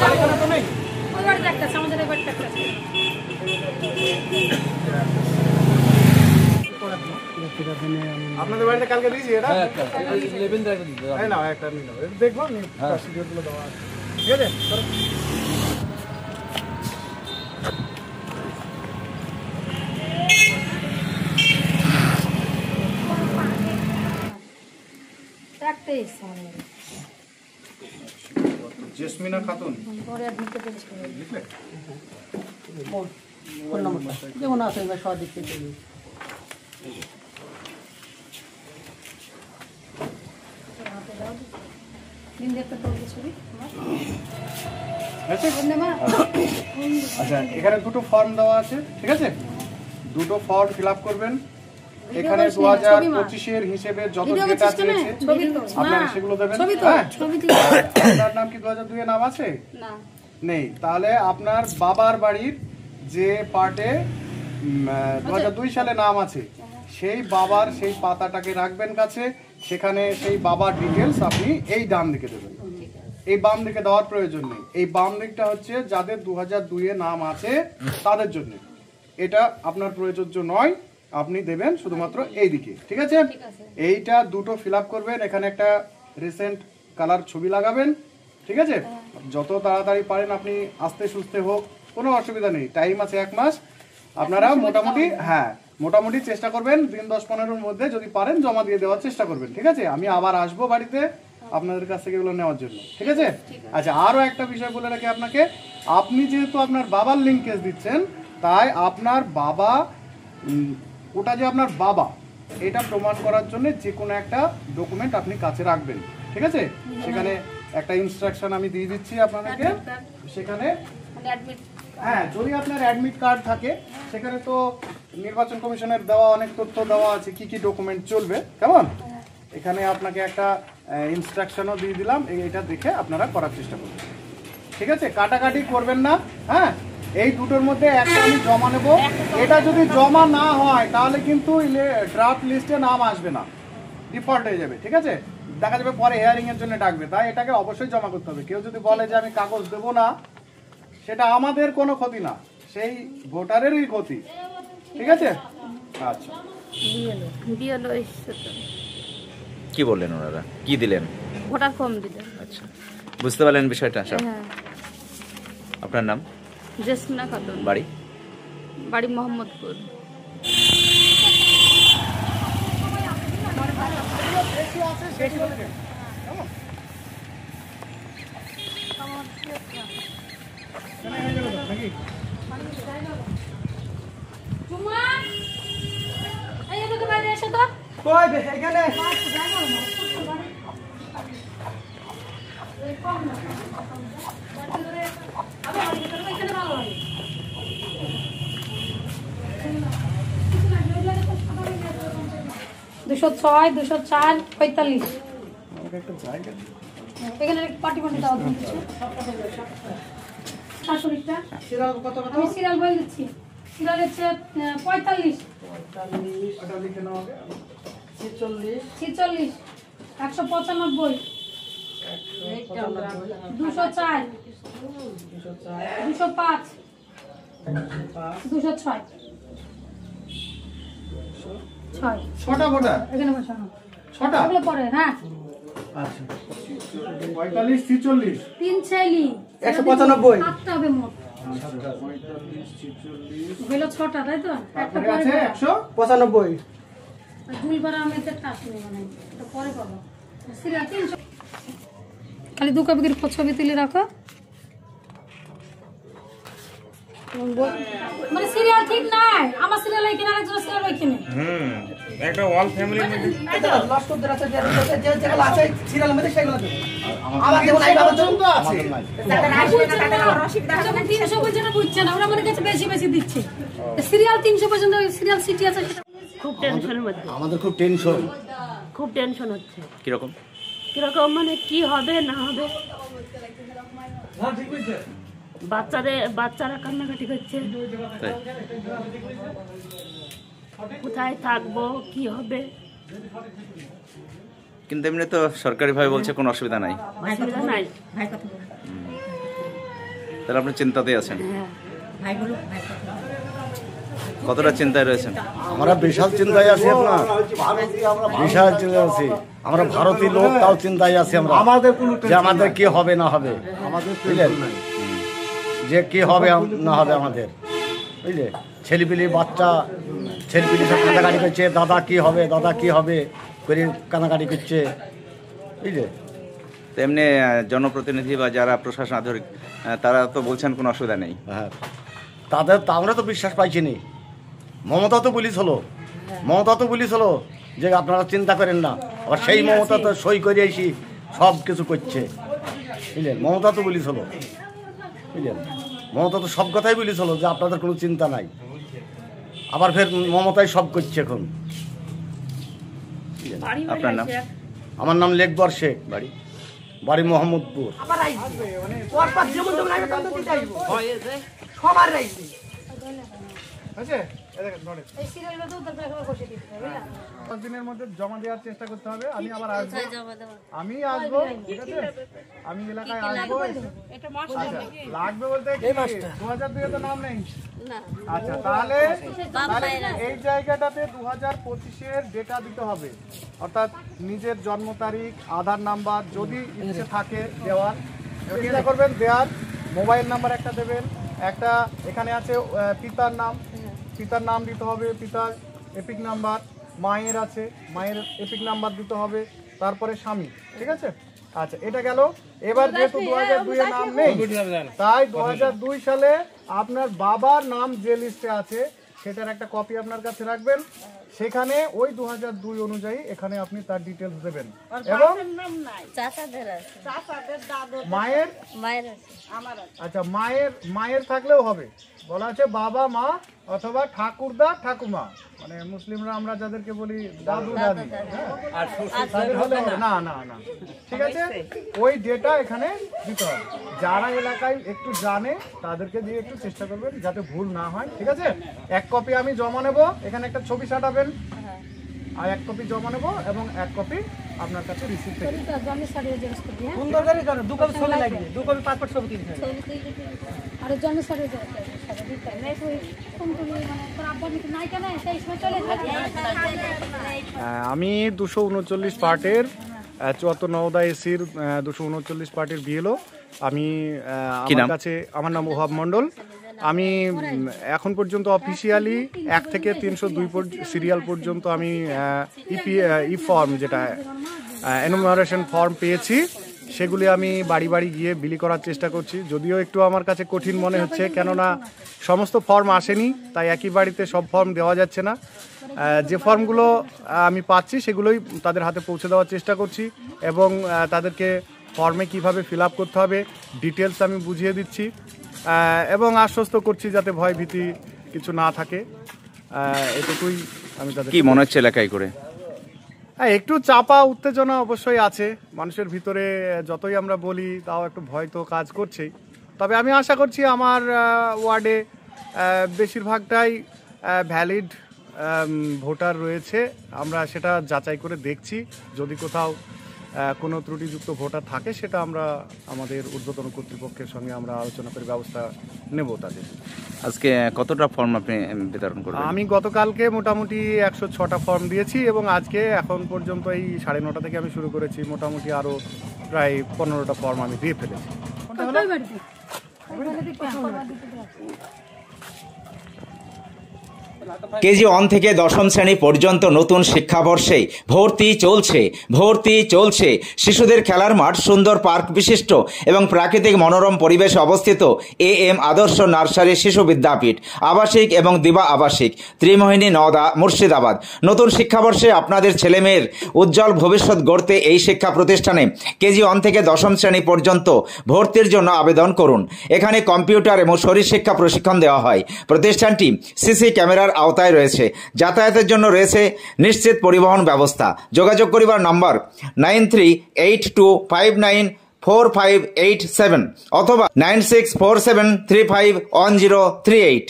ওই বাড়িতে একটা আছে, আমাদের এই বাড়িতে একটা আছে। আপনাদের বাড়িতে কালকে দিয়েছি এটা? হ্যাঁ, একটা। লেবেন দেখো দিতে। এই নাও একটা নিয়ে নাও। এটা দেখবো আমি ভিডিওগুলো দেওয়া আছে। ঠিক আছে? করো। একটাই এসছে আমাদের বাড়ি। জেসমিনা খাতুন পরে অ্যাডমিট করতে লিখলে? ফোন নম্বরটা যেমন আছে এবার সব দিক থেকে দিন দেখতে তোর ছবি আচ্ছা মা আচ্ছা, এখানে দুটো ফর্ম দেওয়া আছে, ঠিক আছে? দুটো ফর্ম ফিল আপ করবেন। এখানে 2025 এর হিসেবে যত ডেটা দিয়েছে ছবি তো আপনারা সেগুলো দেবেন। ছবি তো হ্যাঁ, ছবি তো আপনার নাম কি 2002 এ নাম আছে? না নেই। তাহলে আপনার বাবার বাড়ির যে পার্টে 2002 সালে নাম আছে, সেই বাবার সেই পাতাটাকে রাখবেন কাছে। সেখানে সেই বাবার ডিটেলস আপনি এই ডান দিকে দেবেন। এই বাম দিকে দেওয়ার প্রয়োজন নেই। এই বাম দিকটা হচ্ছে যাদের 2002 এ নাম আছে তাদের জন্য। এটা আপনার প্রয়োজ্য নয়, আপনি দেবেন শুধুমাত্র এই দিকে, ঠিক আছে? এইটা দুটো ফিল আপ করবেন। এখানে একটা রিসেন্ট কালার ছবি লাগাবেন, ঠিক আছে? যত তাড়াতাড়ি পারেন আপনি, আস্তে সুস্থে হোক, কোনো অসুবিধা নেই, টাইম আছে 1 মাস। আপনারা মোটামুটি মোটামুটি চেষ্টা করবেন দিন 10-15-এর মধ্যে যদি পারেন জমা দিয়ে দেওয়ার চেষ্টা করবেন, ঠিক আছে? আমি আবার আসবো বাড়িতে আপনাদের কাছ থেকে এগুলো নেওয়ার জন্য, ঠিক আছে? আচ্ছা, আরও একটা বিষয় বলে রাখি আপনাকে, আপনি যেহেতু আপনার বাবার লিঙ্কেজ দিচ্ছেন, তাই আপনার বাবা, ওটা যে আপনার বাবা, এটা প্রমাণ করার জন্য যে কোনো একটা ডকুমেন্ট আপনি কাছে রাখবেন, ঠিক আছে? সেখানে একটা ইনস্ট্রাকশন আমি দিয়ে দিচ্ছি আপনাদেরকে। সেখানে হ্যাঁ, যদি আপনার অ্যাডমিট কার্ড থাকে, সেখানে তো নির্বাচন কমিশনের দেওয়া অনেক তথ্য দেওয়া আছে কি কি ডকুমেন্ট চলবে, কেমন? এখানে আপনাকে একটা ইনস্ট্রাকশনও দিয়ে দিলাম, এটা দেখে আপনারা করার চেষ্টা করবেন, ঠিক আছে? কাটাকাটি করবেন না। হ্যাঁ, এই দুটোর মধ্যে একটা আমি জমা নেব। এটা যদি জমা না হয় তাহলে কিন্তু ড্রাফট লিস্টে নাম আসবে না, ডিফল্ট হয়ে যাবে, ঠিক আছে? দেখা যাবে পরে হিয়ারিং এর জন্য ডাকবে, তাই এটাকে অবশ্যই জমা করতে হবে। কেউ যদি বলে যে আমি কাগজ দেবো না, সেটা আমাদের কোনো ক্ষতি না, সেই ভোটারেরই ক্ষতি, ঠিক আছে? আচ্ছা, কি বললেন ওনারা, কি দিলেন? ভোটার ফর্ম দিলেন। আচ্ছা, বুঝতে পারলেন বিষয়টা সব? হ্যাঁ। আপনার নাম? জেসমিনা খাতুন। বাড়ি? বাড়ি মোহাম্মদপুর। কই এখানে দুশো 6, 204, 45। এখানে পার্টি পার্টি দাও দিচ্ছি। শাশুড়িটা সিরিয়াল কত কত? আমি সিরিয়াল বলে দিচ্ছি। সিরিয়াল হচ্ছে 45, 45 এটা লিখে নাও আগে। 46 46, 195, 204, 205, 206, 6। 6টা ভোটার? এখানে বসানো 6টা? এগুলো পরে। হ্যাঁ, আচ্ছা, 45, 46, 3 ছেলে 195 8টা হবে মোট। 45, 46, হলো 6টা, তাই তো? একটা তারপরে পরে আছে পাবো। 95 দুলবার আমের আসেনি, মানে এটা পরে পাবো। সিরিয়াল 300। খালি 2 কপি করে ছবি তুলে রাখো। মানে সিরিয়াল ঠিক নাই, আমার সিরিয়াল এখানে আরেকজন সিরিয়াল ওইখানে। একটা অল ফ্যামিলির মধ্যে এটা লস করতে আছে যে যেগুলো আছে সিরিয়ালের মধ্যে সেগুলো দেব। আমার যেমন আই বাবা জন্য আছে যখন 300 পর্যন্ত বুঝছে না, ওরা মনে কাছে বেশি বেশি দিচ্ছে। সিরিয়াল 300 পর্যন্ত সিরিয়াল সিটি আছে সেটা খুব টেনশনের মধ্যে, আমাদের খুব টেনশন। খুব টেনশন হচ্ছে। কিরকম? কিরকম মানে কি হবে না হবে, বাচ্চারা কান্নাকাটি করছে, তাই? কোথায় থাকবো কি হবে। কিন্তু এমনি তো সরকারি ভাবে বলছে কোনো অসুবিধা নাই। অসুবিধা নাই। তাহলে আপনি চিন্তাতেই আছেন। হ্যাঁ কতটা চিন্তায় রয়েছেন? আমরা বিশাল চিন্তায় আছি, আপনার বিশাল চিন্তায় আছি। আমরা ভারতীয় লোক, তাও চিন্তায় আছি আমরা যে আমাদের কি হবে না হবে, বুঝলেন, যে কি হবে না হবে আমাদের, বুঝলে। ছেলেপিলি বাচ্চা ছেলেপিলি সব কানাকাটি করছে, দাদা কি হবে দাদা কি হবে করে কানাকাটি করছে, বুঝলে। তেমনি জনপ্রতিনিধি বা যারা প্রশাসন আধিকারিক তারা তো বলছেন কোনো অসুবিধা নেই। হ্যাঁ, তাদের তা আমরা তো বিশ্বাস পাইছি নি। মমতা তো পুলিশ হলো, মমতা তো পুলিশ হলো যে আপনারা চিন্তা করেন না, আবার সেই মমতা তো সই করে এসি সব কিছু করছে, বুঝলেন। মমতা তো পুলিশ হলো, বুঝলেন, মমতা তো সব কথাই পুলিশ হলো যে আপনাদের কোনো চিন্তা নাই, আবার ফের মমতাই সব করছে এখন। আপনার নাম? আমার নাম লেকবর শেখ, বাড়ি বাড়ি মোহাম্মদপুর। সবার রাইছে আছে এই দেখেন ধরে এই সিরিয়ালটা তো তারপরে একবার বসে দিতে হবে না 5 দিনের মধ্যে জমা দেওয়ার চেষ্টা করতে হবে। আমি আবার আসবো, আমি আসবো, ঠিক আছে, আমি এলাকায় আসবো। আচ্ছা, লাগবে বলতে কি 2002 তো নাম নেই? আচ্ছা, তাহলে এই জায়গাটাতে 2025-এর ডেটা দিতে হবে, অর্থাৎ নিজের জন্ম তারিখ, আধার নাম্বার যদি ইচ্ছে থাকে দেওয়ার চেষ্টা করবেন দেওয়ার, মোবাইল নাম্বার একটা দেবেন, একটা এখানে আছে পিতার নাম দিতে হবে, পিতার এপিক নাম্বার, মায়ের আছে মায়ের এপিক নাম্বার দিতে হবে, তারপরে স্বামী, ঠিক আছে। আচ্ছা, এটা গেল। এবার যেহেতু 2002 এর নাম নেই, তাই 2002 সালে আপনার বাবার নাম যে লিস্টে আছে সেটার একটা কপি আপনার কাছে রাখবেন। সেখানে ওই 2002 অনুযায়ী এখানে আপনি তার ডিটেলস দেবেন। এবং মায়ের আচ্ছা মায়ের থাকলেও হবে, বলা আছে বাবা মা অথবা ঠাকুরদা ঠাকুমা, মানে মুসলিমরা আমরা যাদেরকে বলি দাদু দাদি, তাদের হলে হবে না না না, ঠিক আছে। ওই ডেটা এখানে দিতে হবে। যারা এলাকায় একটু জানে তাদেরকে দিয়ে একটু চেষ্টা করবেন যাতে ভুল না হয়, ঠিক আছে। এক কপি আমি জমা নেব, এখানে একটা ছবি সাঁটাবেন, আর এক কপি জমা নেব এবং এক কপি আপনার কাছে রিসিভ থেকে সুন্দর করে করো, 2 কপি ছবি লাগবে, 2 কপি পাসপোর্ট ছবি কিনতে হবে। আর জন্ম সার্টিফিকেট দিতে হবে না তুই কোন কোন মানে তোর আব্বা মিট নাই কেন সেই সময় চলে আমি 239 পার্টের 74 নওদা এসির 239 পার্টের বিএলও। আমি আমার কাছে আমার নাম ওহাব মণ্ডল। আমি এখন পর্যন্ত অফিসিয়ালি 1 থেকে 302 সিরিয়াল পর্যন্ত আমি ই ফর্ম যেটা এনুমারেশন ফর্ম পেয়েছি, সেগুলি আমি বাড়ি বাড়ি গিয়ে বিলি করার চেষ্টা করছি। যদিও একটু আমার কাছে কঠিন মনে হচ্ছে, কেননা সমস্ত ফর্ম আসেনি, তাই একই বাড়িতে সব ফর্ম দেওয়া যাচ্ছে না। যে ফর্মগুলো আমি পাচ্ছি সেগুলোই তাদের হাতে পৌঁছে দেওয়ার চেষ্টা করছি এবং তাদেরকে ফর্মে কিভাবে ফিল আপ করতে হবে ডিটেলস আমি বুঝিয়ে দিচ্ছি এবং আশ্বস্ত করছি যাতে ভয় ভীতি কিছু না থাকে। এটুকুই আমি তাদের। কি মনে হচ্ছে এলাকায় করে? হ্যাঁ, একটু চাপা উত্তেজনা অবশ্যই আছে মানুষের ভিতরে, যতই আমরা বলি তাও একটু ভয় তো কাজ করছেই। তবে আমি আশা করছি আমার ওয়ার্ডে বেশিরভাগটাই ভ্যালিড ভোটার রয়েছে। আমরা সেটা যাচাই করে দেখছি, যদি কোথাও কোনো ত্রুটিযুক্ত ভোটার থাকে সেটা আমরা আমাদের ঊর্ধ্বতন কর্তৃপক্ষের সঙ্গে আমরা আলোচনা করে ব্যবস্থা নেব তাদের। আজকে কতটা ফর্ম আপনি বিতরণ করবেন? আমি গতকালকে মোটামুটি 106টা ফর্ম দিয়েছি এবং আজকে এখন পর্যন্ত এই 9:30 থেকে আমি শুরু করেছি, মোটামুটি আরও প্রায় 15টা ফর্ম আমি দিয়ে ফেলেছি। কেজি 1 থেকে 10ম শ্রেণী পর্যন্ত নতুন শিক্ষাবর্ষে ভর্তি চলছে। শিশুদের খেলার মাঠ, সুন্দর পার্ক বিশিষ্ট এবং প্রাকৃতিক মনোরম পরিবেশে অবস্থিত AM আদর্শ নার্সারি শিশু বিদ্যাপীঠ, আবাসিক এবং দিবা আবাসিক, ত্রিমোহিনী, নওদা, মুর্শিদাবাদ। নতুন শিক্ষাবর্ষে আপনাদের ছেলেমেয়ের উজ্জ্বল ভবিষ্যৎ গড়তে এই শিক্ষা প্রতিষ্ঠানে কেজি 1 থেকে 10ম শ্রেণী পর্যন্ত ভর্তির জন্য আবেদন করুন। এখানে কম্পিউটার এবং শরীরশিক্ষা প্রশিক্ষণ দেওয়া হয়। প্রতিষ্ঠানটি সিসি ক্যামেরার আওতায় রয়েছে। যাতায়াতের জন্য রয়েছে নিশ্চিত পরিবহন ব্যবস্থা। যোগাযোগ করিবার নম্বর 9382594587 অথবা 9647351038।